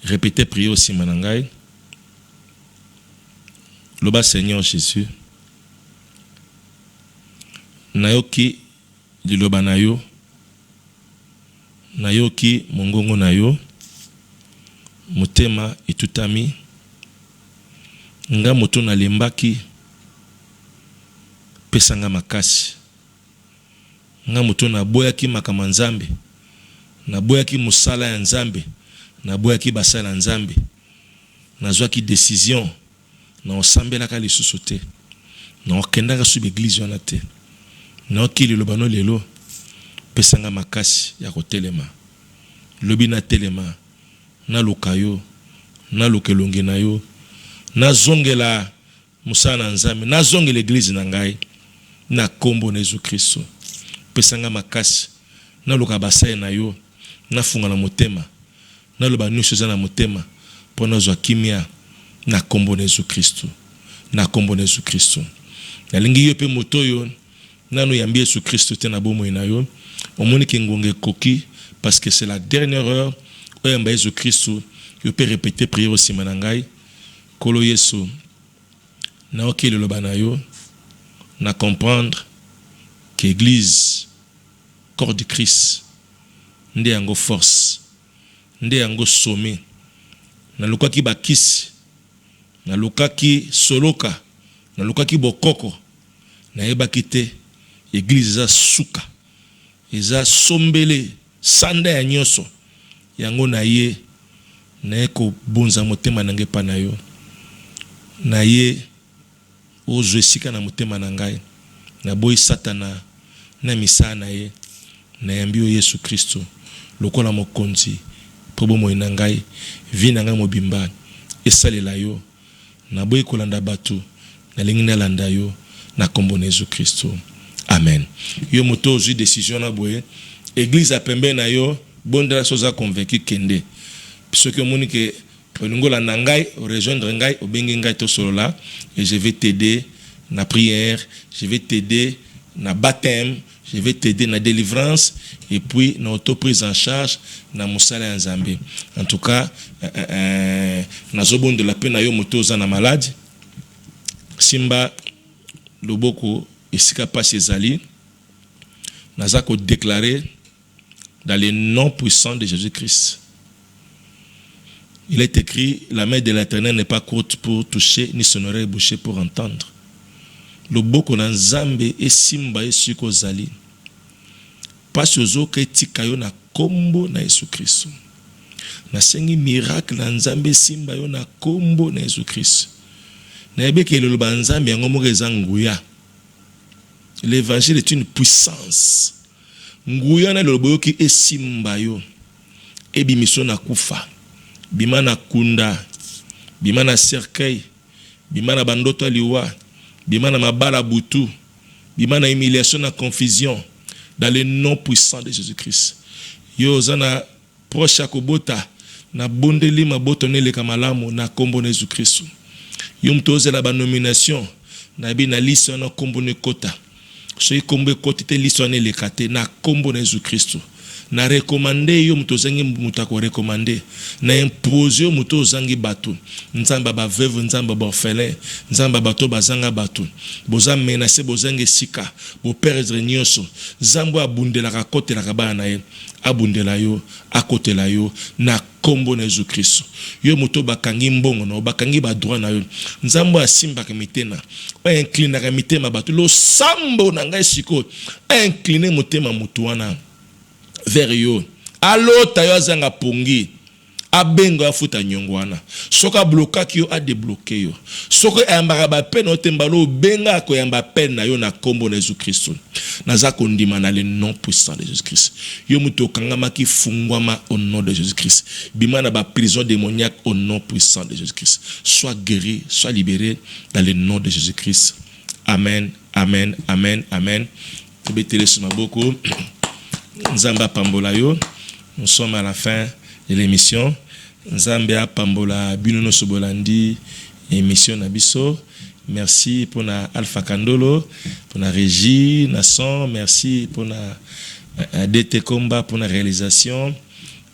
A: répétez prier aussi manangai. Le bas Seigneur Jésus. Nayoki liloba na yo. Nayoki mongongo na yo. Motema etutami. Nga moto na lembaki pesanga makasi. Nga moto na boyaki makama nzambe. Na boyaki musala ya nzambe, na boyaki basala nzambe, na zwaki décision, na osambelaka lisusu te, na okendaka su l'église wana te, na okili lobano lelo, pesanga makasi ya kotelema, lobi na telema, na lukayo, na lukelonge na yo, na zongela musala nzambe, na zonge l'église na ngai, na kombo na Yesu Kristo, pesanga makasi, na luka basaya na yo, na funga na motema na loba nyonso za na motema pona zwa kimia na kombo na Yesu Kristo na lingi yo pe moto yo nanu yambi Yesu Kristo te na bomo na yo omoni ke ngonge koki parce que c'est la dernière heure où yamba Yesu Kristo yo peut répéter prière aussi manangai kolo Yesu na okele loba na yo na comprendre que l'église corps de Christ nde yango force nde yango sommet na lukaki bakisi na lukaki soloka na lukaki bokoko na yebaki te église za suka eza sombele sanda ya nyonso yango na ye na eko bonza motema nange pa na yo na ye ozwe sika na motema na ngai na boyi satana na misa na ye na yambi o Yesu Kristo lokola mokonzi pobo moyina ngai vi na ngai mobimba esalela yo na boyi kolanda batu na lingi na landa yo na kombo na Yesu Kristo amen. Yo moto ozwi décision na boye église a pembe na yo bondela soza convaincu kende parce que moni ke olingola na ngai rejoindre ngai obengi ngai to solo là et je vais t'aider na prière, je vais t'aider na baptême, je vais t'aider na délivrance et puis na auto-prise en charge na musala ya Nzambe. En tout cas, na zobon de la peine na yo moto za na malade. Simba loboko esika pas ezali. Naza ko déclarer dans le nom puissant de Jésus-Christ. Il est écrit, la main de l'Éternel n'est pas courte pour toucher, ni son oreille bouchée pour entendre. Le boko na Nzambe esimba esiko zali. Pasi ozoka etika yo na kombo na Yesu Kristo. Na sengi miracle na Nzambe esimba yo na kombo na Yesu Kristo. L'évangile est une puissance. Nguya na loboyo ki esimba yo. Ebimiso na kufa. Bima na kunda. Bima na cercueil. Bima na bandoto liwa. Bima na mabala butu. Bima na humiliation na confusion. Dans le nom puissant de Jésus-Christ. Yo zana proche akobota. Na bondeli mabotone le kamalamu na kombo na Jésus-Christ. Yo mtoze la nomination. Na bi na liste na kombo ne kota. Soki kombo kota te liste na le kate na kombo na Jésus-Christ. Na recommandé yo mutozangi mutako recommandé na imposé yo mutozangi bato nzamba ba veuve nzamba ba orphelin nzamba bato bazanga bato boza menacer bozangi sika bo perdre nyonso zambo abundela ka kotela ka bana ye abundela yo akotela yo na kombo na Jésus Christ yo muto bakangi mbongo na bakangi ba droit na yo nzambo asimba ka mitena o incline ka mitema bato lo sambo na ngai siko incline mutema mutu wana vers yo alota yo azanga pongi abengo afuta nyongwana soka bloka ki yo a débloquer yo soko yambaka ba peine otembalo benga ko yamba peine na yo na kombo na Jésus Christ naza kondima na le nom puissant de Jésus Christ yo muto kangama ki fungwama au nom de Jésus Christ bima na ba prison démoniaque au nom puissant de Jésus Christ sois guéri sois libéré dans le nom de Jésus Christ amen amen amen amen tebetele suma boko. Nzamba Pambola yo. Nous sommes à la fin de l'émission. Nzamba Pambola Binono Sobolandi émission Nabiso. Merci pour na Alpha Kandolo, pour na régie, na son. Merci pour na DT Combat pour la réalisation.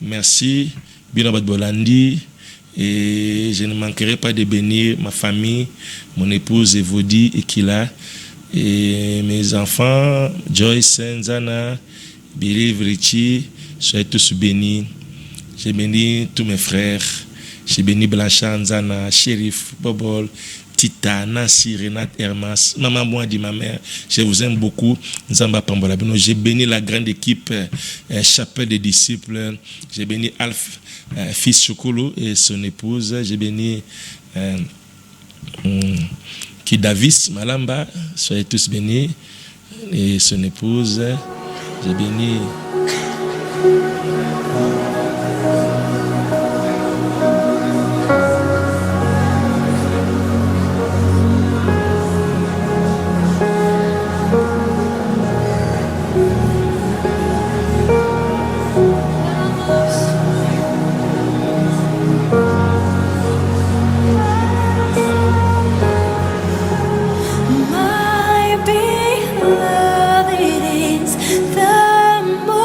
A: Merci Binono Bolandi. Et je ne manquerai pas de bénir ma famille, mon épouse Evodi et Kila, et mes enfants Joyce, Nzana, Billy, Richie, soyez tous bénis. J'ai béni tous mes frères. J'ai béni Blanchard, Nzana, Shérif, Bobol, Tita, Nancy, Renate, Hermas, maman, moi, dit ma mère. Je vous aime beaucoup. Nzamba Pambola. J'ai béni la grande équipe, chapelle des disciples. J'ai béni Alf, fils Chokolo et son épouse. J'ai béni Kidavis, Malamba. Soyez tous bénis. Et son épouse. J'ai béni